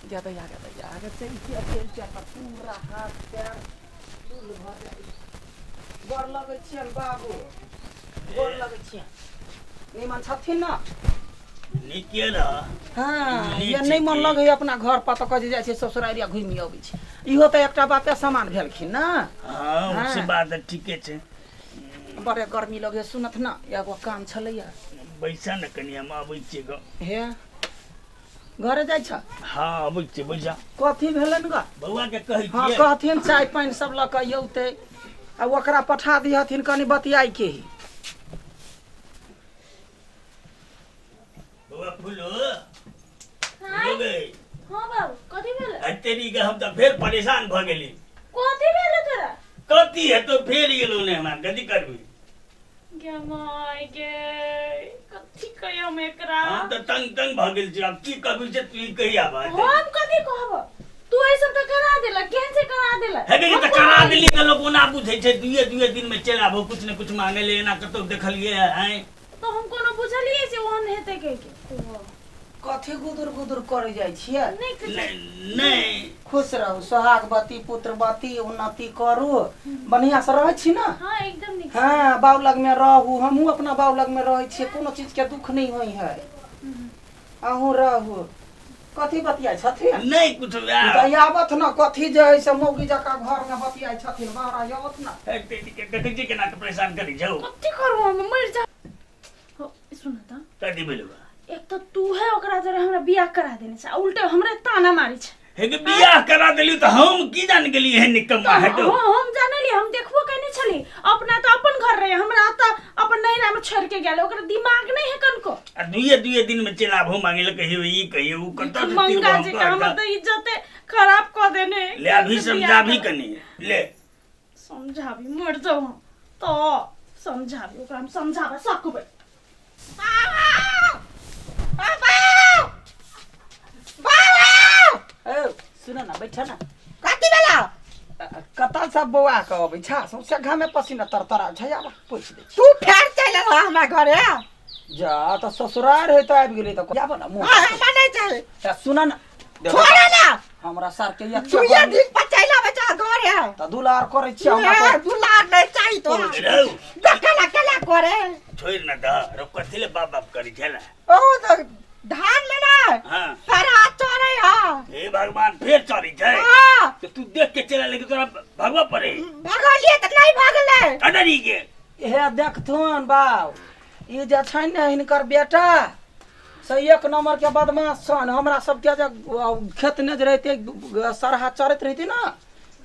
ज्यादा आगे चल पूरा हाथ पैर फूल भऽ जाइ गोर लगै छियनि बाबू गोर लगै छियनि निमन छथिन न निके रह हाँ ये नहीं मन लगे अपना घर पर तो कह जाय छै ससुरारिया घुमि अबै छै इहो तो एकटा बापे समान भेलखिन न हाँ से बात ठीके छै बड़े गर्मी लगे सुनत न एगो काम छलैया बैसा न कनी हम आबै छियै हे घरे जाइ छ हाँ आबै छियै बैसा कथी भेलन ग बौआ के कहै हाँ छियै कहथिन चाय पानी सब ल के यौते आ ओकरा पठा दिहथिन कनी बतियाई के ही बौआ फूलो हां गए हां बाबू कथी भेल तेरी के हम त फेर परेशान भ गेली कथी भेल तोरा कथी है तो फेर गेलो ने हमरा गदी करबी गे माय गे कथी कहियो हम एकरा हम त तंग भ गेल छी अब की कहबी से तू कहिया बात हम कथी कहब तू ऐ सब त करा देला केहन से करा देला है कि त करा देली त लोग ओना बुझै छै दुए दिन में चल आबो कुछ न कुछ मांगे ले ना कतो देखलिए हैं तो हम कोनो बुझलिए से ओहन हेते के कथी गुदुर करे जाइ छियै नहीं खुश रहू सोहागवती पुत्रवती उन्नति करू बढ़िया से रहै छी ना हां एकदम नीक हाँ बाऊ लग में रहू हमहू अपना बाऊ लग में रहै छियै कोनो चीज के दुख नहीं होई है अहू रहू कथी बतियाई छथिन नहीं कुछ आवत न कथी जे है से मौगी जका घर में बतियाई छथिन बाहर आवत न तेरी के कथी के ना परेशान करी जाओ कथी करू हम मर जा हो सुन त कथी बोलबा एक तो तू है ओकरा जरे हमरा बियाह करा देने छै उल्टे हमरे ताना मारी छै हे के बियाह करा देली त हम की जान गेली है निकम्मा है तो हम जानली हम देखबो कने छली अपना त अपन घर रहे हमरा त अपन नैरा में छोड़ के गेल ओकरा दिमाग नहीं है कनको आ दुए दिन में चला भो मांगे ल कहियो ई कहियो उ करता मंगा जे का हमर त इज्जत खराब क देने ले अभी समझाभी कनी ले समझाभी मर जाऊ तो समझाभी ओकरा हम समझाबा सकबै सुन न बैठ न कथी भेला कतल सब बौआ के अबै छ सौसे घामे पसीना तरतरा छै आब पूछ दे तू फेर चल रहा हमरा घरे जा त ससुराल है त आबि गेलै त जाब न मुंह हमरा नहीं चाहिए त सुन न छोड़ ना हमरा सर के एक तू ये दिन पर चला बचा घरे त दुलार करे छी हमरा ये दुलार नहीं चाहिए तोरा देखला कला करे छोड़ न दा रो कथिले बाप करी छला ओ तो धान में ना हां सारा चोरे हां हे भगवान फेर चोरी छै हां तो तू देख के चला लेके तोरा भगवा पड़े भगलिए त नहीं भगले अडरी के हे देखथुन बाऊ ई जे छै ने हिनकर बेटा से एक नंबर के बदमाश छन हमरा सब के जे खेत ने जे रहते सरहा चरत रहती ना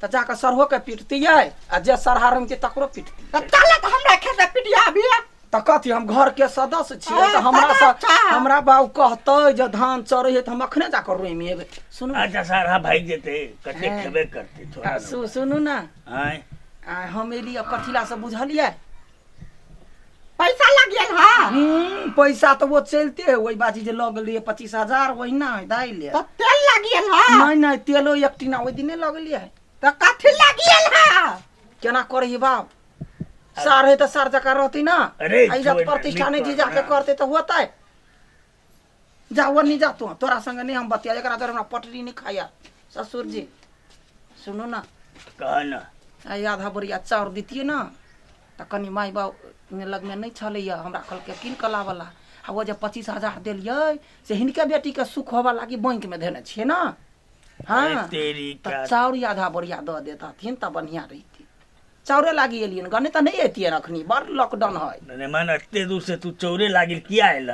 त जाके सरहो के पीटतियै आ जे सरहा रंग के तकरो पीटती चल त हमरा खेत पिटिया भी त कथी हम घर के सदस्य छियै त हमरा से हमरा बाऊ कहतै जे धान चरै है त हम अखने जाकर रोइम एबे सुनु अच्छा सारा भाई जेते कते खेबे करते थोड़ा सुनु ना हां हम एलिए कथिला से बुझलियै पैसा लग गेल हां पैसा तो वो चलते है वही बाजी जे लग लिए 25,000 वही ना दाई ले त तेल लग गेल हां नहीं नहीं तेलो एक टीना ओइ दिने लगलिए त कथी लग गेल हां केना करही बाप सार है तो सार जका रहती ना अरे इज्जत प्रतिष्ठा नहीं जी जाके करते तो होता है जा वो नहीं जा तोरा संग नहीं हम बतिया एकरा दर हमरा पटरी नहीं खाया ससुर जी सुनो ना कह ना आई आधा बोरिया चाउर दितिए ना त कनी माई बाप ने लग में नहीं छलैया हमरा कल के किन कला वाला आ वो जे 25,000 देलिए से हिनके बेटी के सुख होवा लागी बैंक में देने छिए ना हां तेरी का चाउर आधा बोरिया द देता थिन त बढ़िया रहिती चाउरे लागी एलियन गने त नहीं एतियन अखनी बड़ लॉकडाउन है ने मन अत्ते दूर से तू चौरे लागिल किया आइल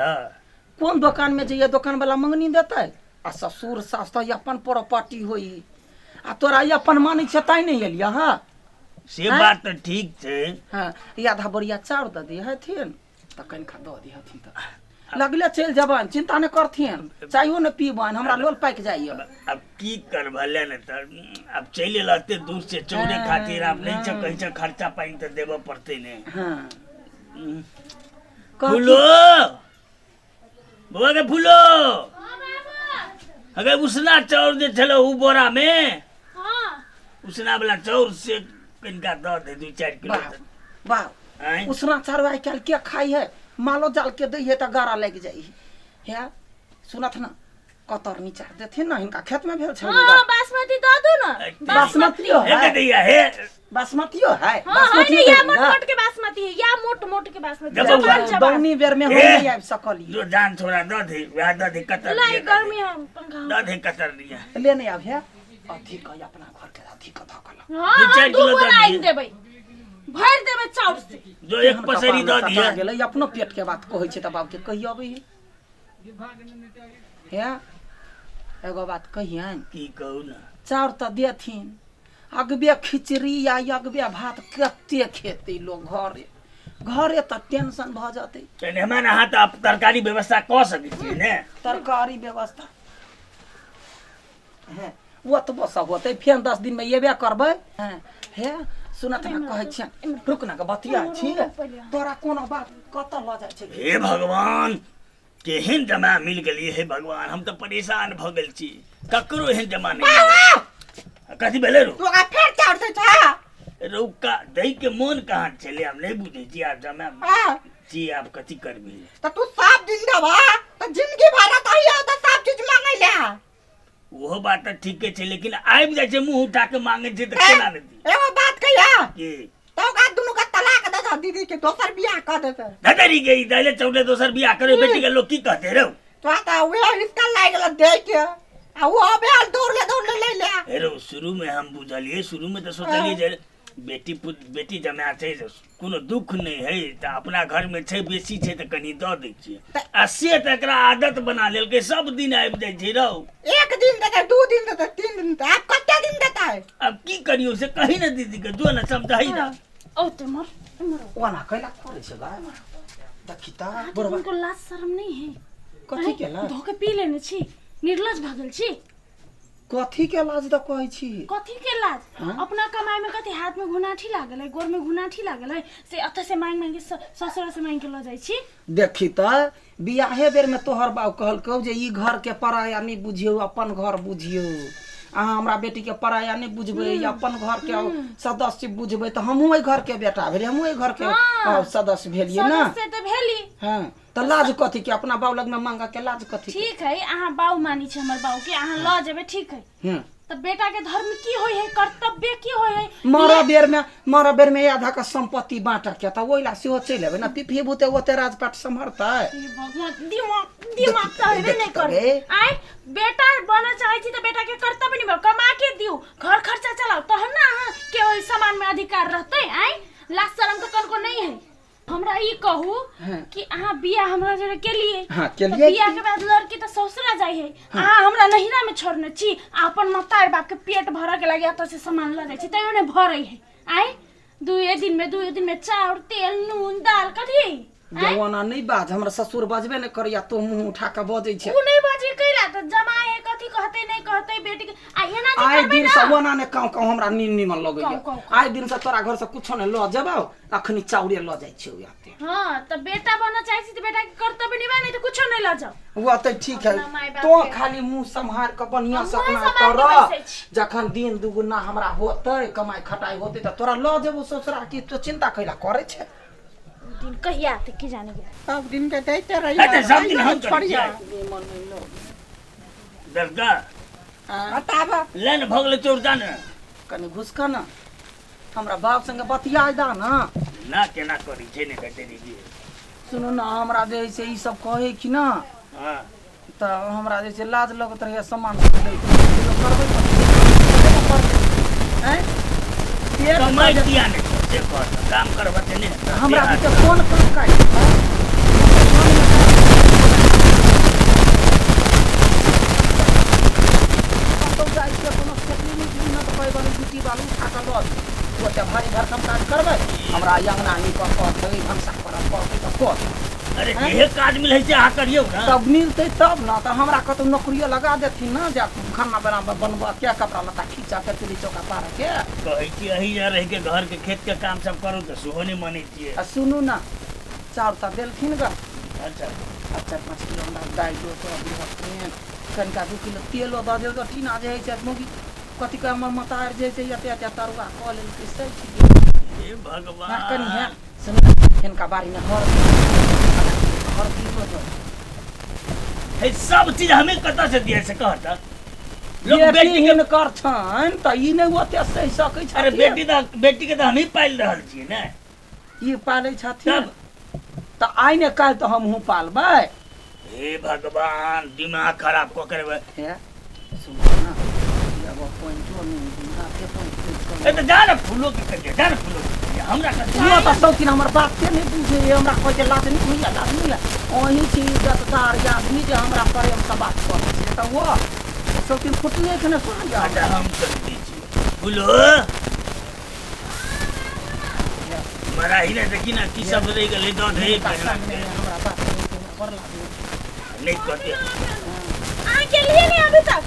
कौन दुकान में जे दुकान वाला मंगनी देतै आ ससुर सास त अपन प्रॉपर्टी होई आ तोरा अपन मानै छ ताई नहीं एलिया हां से बात तो ठीक छे हां आधा बोरिया चाउर द दे हथिन त कन खा द दे हथिन त लगले चल जबान चिंता न करथिन चाहियो न पीबान हमरा लोल पाक जाइए अब की करभले न त अब चले लते दूर से चौरे खातिर अब नहीं छ कहीं छ खर्चा पाइन त देबो पड़ते ने हां फूलो बुआ के फूलो हां बाबा अगर उसना चाउर जे छलो उ बोरा में हां उसना वाला चाउर से कनका द दे 2-4 किलो वाह उसना चाउर आई कल के खाई है मालो जाल के दई है त गारा लग जाई है सुनत ना कतरनी चाह देथिन ना हिनका खेत में भेल छल हां बासमती दऽ दू ना बासमतियो हे है दैया हे बासमतियो है हां है या मोट के बासमती है या मोट के बासमती जब दौनी बेर में हम नहीं आबि सकलिए जो जान छोड़ा द दे वह द दे कतर लाई गर्मी हम पंखा द दे कतर दिया ले नहीं आब है अथी कह अपना घर के अथी क धकल हां दू चार दू किलो दऽ बनाई दिए। देबै भर देबै चाउर से जो एक पसरी द दिया गेलै अपनो पेट के बात कहै छै त बाप के कहि अबै है एगो बात कहियन की कहू ना चाउर त देथिन अगबे खिचड़ी या अगबे भात कते खेतै लोग घरे त टेंशन भ जतै तने हमारा हाथ आप तरकारी व्यवस्था क सकै छी ने तरकारी व्यवस्था है वो तो बस होते फेन 10 दिन में येबे करबै हैं हे सुनत ना कहै छियन रुक ना के बतिया छी तोरा कोनो बात कत ल जाय छै हे भगवान केहन जमा मिल गेलिए हे भगवान हम तो परेशान भ गेल छी ककरो एहन जमा नहीं कथी भेले रो तोरा फेर चाउर से छा रौका दही के मन कहाँ चले हम नहीं बुझे छी आप जमा हां जी आप कथी करबी त तू सब दिन दबा त जिंदगी भर तहिया त सब चीज मांगै ले वो बात तो ठीक है लेकिन आबि जाय छै मुंह उठा के मांगे छै त केना न दी एगो बात कहिया की तो का दुनु का तलाक दे दे दीदी के दोसर बियाह कर दे से धदरी गई दले चौदह दोसर बियाह करे बेटी के लोग की कहते रे तो ता वे इसका लाग गेल देख के आ वो अबे आल दौड़ ले ले हेरो शुरू में हम बुझलिए शुरू में तो सोचलिए जे बेटी जमा छै कोनो दुख नहीं है त अपना घर में छै बेसी छै त कनी द दै छियै आ से त एकरा आदत बना लेलकै सब दिन आबि जाय छै रौ एक दिन देता 2 दिन देता 3 दिन देता आप कितना दिन देता है अब की करियो से कही न दीदी के जो न समझाई ना ओ ते मर ओना कैला करे छै गाय देखिता बरबा उनको लाज शर्म नहीं है कथी के लाज धोके पी लेने छी निर्लज भागल छी कथी के लाज द कहै छी कथी के लाज हाँ? अपना कमाई में कथी हाथ में घुनाठी लागल है गोर में घुनाठी लागल है से अत से मांग के ससुर से मांग के ल जाय छी देखी त बियाहे बेर में तोहर बाऊ कहलकौ जे ई घर के पराया नहीं बुझियो अपन घर बुझियो अहाँ हमरा बेटी के पराया नहीं बुझबै या अपन घर के सदस्य बुझबै त हमहू ए घर के बेटा भेली हमहू ए घर के सदस्य भेलिए ना सदस्य त भेली हां त लाज कथी के अपना बाऊ लग में मांगा के लाज कथी ठीक है अहाँ बाऊ मानी छ हमर बाऊ के अहाँ ल जेबे ठीक है त बेटा के धर्म की होय है कर्तव्य की होय है मरा बेर में आधा का संपत्ति बांटा के त ओइला सेहो चलि आबे ना पिफी भूते ओते राजपाट संभरता भगवान दिमाग त हेबे नहीं करे आय बेटा बना चाहे छी त बेटा के कर्तव्य नहीं कमा के दियो घर खर्चा चलाओ तहन ना अहाँ के ओइ सामान में अधिकार रहते आय लाज शर्म त कनको नहीं है हमरा ई कहू कि अहाँ बियाह हमरा जरे के लिए हां के लिए बियाह के बाद लड़की त ससुरा जाय है अहाँ हमरा नहिरा में छोड़ने छी अपन मतार बाप के पेट भर के लगे त से सामान ल जाय छी तयो ने भरै है आय 2 दिन में चाउर तेल नून दाल कथी जवाना नहीं बाज हमरा ससुर बजबे न करिया तो मुंह उठा के बजै छै उ नहीं बाजी कैला त जमाए कथी कहते नहीं कहते बेटी के आ एना जे आइ करबै दिन ना से वना ने काउ हमरा निमन लगै काउ। आइ दिन से तोरा घर से कुछो ने ल जेबौ अखनी चाउरे ल जाय छै ओयाते हां त बेटा बना चाहे छी त बेटा के कर्तव्य निभा नहीं त कुछो नहीं ल जाओ वो त ठीक है अपना माय बाप तो के। खाली मुंह संभार के बढ़िया से मुँह अपना संभार के कर बैसै छी। जखन दिन दुगुना हमरा होतै कमाई खटाई होतै त तोरा ल जेबौ ससुरा की तो चिंता कैला करे छै दिन कहिया आते की जाने गया सब दिन के देते रही अरे सब दिन हम छोड़िया दरगा बताब लेन भगले चोर जान कनी घुसका ना हमरा बाप संगे बतिया दा ना ना केना करी छै ने कहते दीदी सुनु ना हमरा जे से ई सब कहे कि ना हां त हमरा जे से लाज लगत रहे सामान करबै हैं कमाई किया ने से कर काम करबते ने हमरा के कोन काम काई तो जाय के कोनो खेती नहीं न तो कोई ड्यूटी वाली खाता लॉस ओते भारी भरकम काज करबै हमरा अंगना नी क क भंसा करब त को अरे ये काज मिलै छै आ करियौ ना तब मिलते तब ना त हमरा कतौ नौकरियो लगा देथिन ना जा खाना बनबा के कपड़ा लत्ता खींचा के चुली चौका पार के कहै छी अही जा रह के घर के खेत के काम सब करू त सुहो नहीं मानै छियै आ सुनू ना चाउर त देलखिन ग अच्छा 4-5 किलो हमरा दालि दो तो दिहथिन कनिका 2 किलो तेलो द देल तो टीना जे है छै मुगी कथी के हमर मतार जे छै एते तरुआ क लेल के सही छी हे भगवान कनी है सुन हिनका बारी में हर दी हो है सब चीज हमें कतऽ से दिए से कहता लोग बेटी बेटी के हिनकर छन त ई नहि ओते सही सकै छै। अरे बेटी के तो हम ही पाल रहल छियै ने ई पालै छथिन त आइ ने काल्हि त हमहूँ पालबै। हे भगवान दिमाग खराब को करबे हे सुन ना अब पॉइंटो नहीं ना के पॉइंट ए तो जा ना फूलो के करिए जा ना फूलो के करिए हमरा का यो त सौकिन हमर बात के नहीं बुझे हमरा कोई के लाज नहीं हुई लाज नहीं है ओही छी इज्जतदार आदमी जे हमरा प्रेम से बात करे छै त वो सौकिन फुटले के न सुन जा। अच्छा हम कर दीजिए फूलो मरा ही नहीं देखी ना की सब रह गए दो दे हमरा बात कर लागे नहीं करते आ के लिए नहीं अभी तक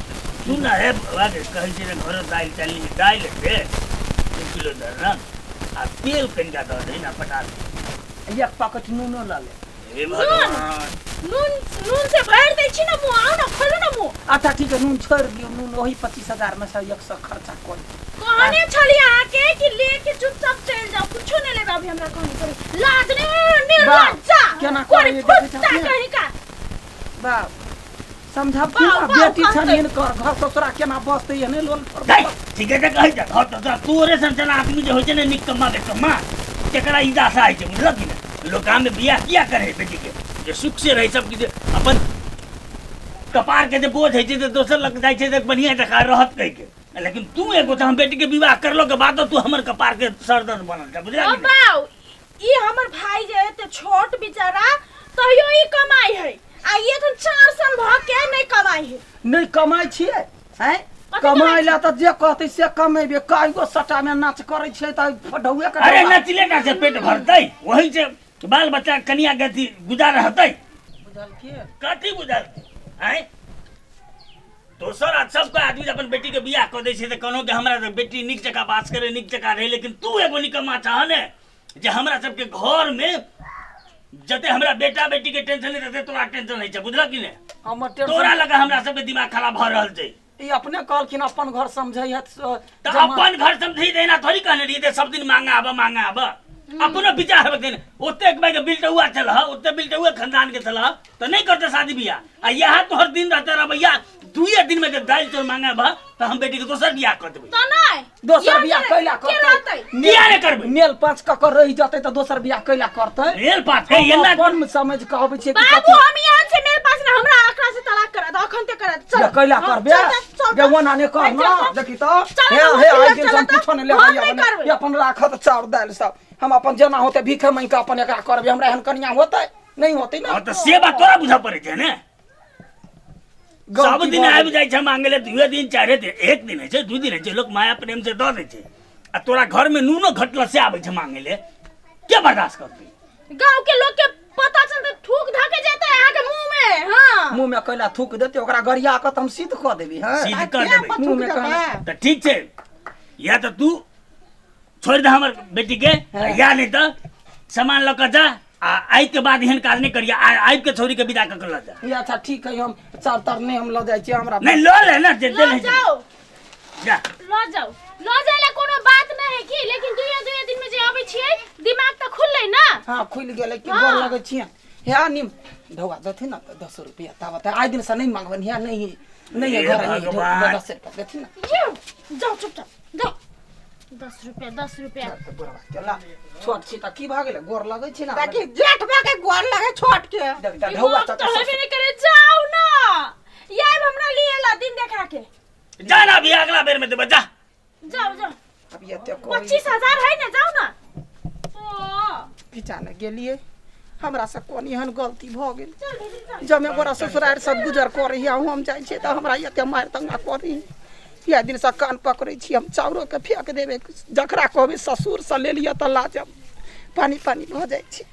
सुन ना है आगे कहीं से घर दाल चली दाल दे 1 किलो दर आ तेल कनिका दो दे ना पटा एक पैकेट नूनो ला ले। हे भगवान नून से भर दै छी ना मुंह आओ ना खोलो ना मुंह। अच्छा ठीक है नून छोड़ दियो नून वही 25,000 में से 100 खर्चा कर। कहने छली आके कि लेके चुपचाप चल जाओ कुछो नहीं लेबा अभी हमरा कहनी पड़ी लाज नहीं निर्लज्जा केना कोई करे फुटता देखै छथिन? कहीं का बाप समझब बाप, बेटी बाप, छन इनकर घर ससुरा केना बसते ये ने लोन पर दाई ठीक है कहि जा घर तो तोरे संचना आदमी जे होय छै ने निकम्मा बेकम्मा तेकरा ई दासा है छै बुझल कि ना लोग काम में बियाह किया करे बेटी के जे सुख से रहे सब के अपन कपार के जे बोझ है छै तो दोसर लग जाय छै त बढ़िया जका रहत कहि के लेकिन तू एगो त हम बेटी के विवाह करलो के बाद तू हमर कपार के सरदर्द बनल छै बुझल कि ना बाऊ ई हमर भाई जे है ते छोट बेचारा तहियो ई कमाई है आ ये तो 4 साल भ के नहीं कमाई है नहीं कमाई छिए हैं कथी कमाई कमाई ला त जे कहते से कमेबे काइगो सटा में नाच करे छै त फडौए के अरे नचले का से पेट भरतै वही से बाल बच्चा कनिया गति गुजार रहतै बुझल के कथी बुझल हैं दोसर आ सबका आदमी अपन बेटी के बियाह कर दै छै त कोनो के हमरा बेटी नीक जका बात करे नीक जका रहे लेकिन तू एगो निकम्मा चाह ने जे हमरा सबके घर में जते हमरा बेटा बेटी के टेंशन नहीं रहते तोरा टेंशन नहीं छै बुझल कि ने हमर तोरा लगा हमरा सबके दिमाग खराब भ रहल छै ई अपने कहलखिन अपन घर समझै है त अपन घर समझी देना थोड़ी कहने रही सब दिन मांगा आब अपनो विचार हेबे दिन ओते एक के बिल्टुआ चल ओते बिल्टुआ खानदान के चल त नहीं करते शादी बियाह आ यहाँ तोहर दिन रहते रह भैया 2 दिन में दाल चोर मांगा बा त हम बेटी के दोसर बियाह कर देबै तो नहीं दोसर बियाह कैला करतै बियाह नहीं करबै नेल पाँच ककर रहि जतै त दोसर बियाह कैला करतै रेल पास है ये ना अपन समझ के कहबै छै कि बाबू हम यहाँ से मेरे पास ना हमरा आकरा से तलाक करा दो अखन ते करा दो या कैला करबे बेवना ने कर ना देखि त हे हे आज दिन हम कुछो ने ले भैया अपन राखत चाउर दाल सब हम अपन जना होते भीखे मांग के अपन एकरा करबे हमरा एहन कन्या होतै नहीं होतै ना त सेवा तोरा बुझा पड़े छै ने सब दिन आबि जाइ छै मांगे ले 2 दिन 4 दिन 1 दिन है छै 2 दिन है छै लोग माया प्रेम से द दै छै आ तोरा घर में नूनो घटल से आबै छै मांगे ले के बर्दाश्त करबे गांव के लोग के पता चलते थूक धाके जाता है आके मुंह में हां मुंह में कैला थूक देते ओकरा गरिया के त हम सिद्ध क देबी हां सीध कर देबै मुंह में कहना त ठीक छै या त तू छोड़ दे हमर बेटी के या नहीं त सामान ल के जा आ आई के बाद एहन काज नहीं करिया आई के छोरी के विदा क के ल जा ये अच्छा ठीक है हम चार तर नहीं हम ल जाय छी हमरा नहीं लो ले ना दे लो नहीं जाओ जा लो जाले कोनो बात नहीं है की लेकिन 2 दिन में जे आबै छियै दिमाग त खुललै ना हां खुल गेलै कि गोर लगै छी हे निम ढौआ देथि ना 10 रुपया तावत आइ दिन से नहीं मांगबन हे नहीं है घर नहीं 10 रुपया देथि ना जाओ चुपचाप जाओ 10 रुपया चला छोट छी त की भ गेलै गोर लगै छी ना ताकि जेठ बा के गोर लगे छोट के ढौआ तो हेबे नहीं करे जाओ ना यार हमरा लिए ला दिन देखा के जा ना भी अगला बेर में दे जा जाओ अब ये ते कोई 25,000 है ना जाओ ना ओ पिछाने गेलिए हमरा से कोन एहन गलती भ गेल चल जब मैं गोरा ससुरार सब गुजर कर रही हम जाय छै त हमरा एते मार तंगा करी या दिन से कान पकड़े छी हम चाउरो के फेंक देबे जकरा कहबे ससुर से ले लिया त लाजब पानी भ जाय छै।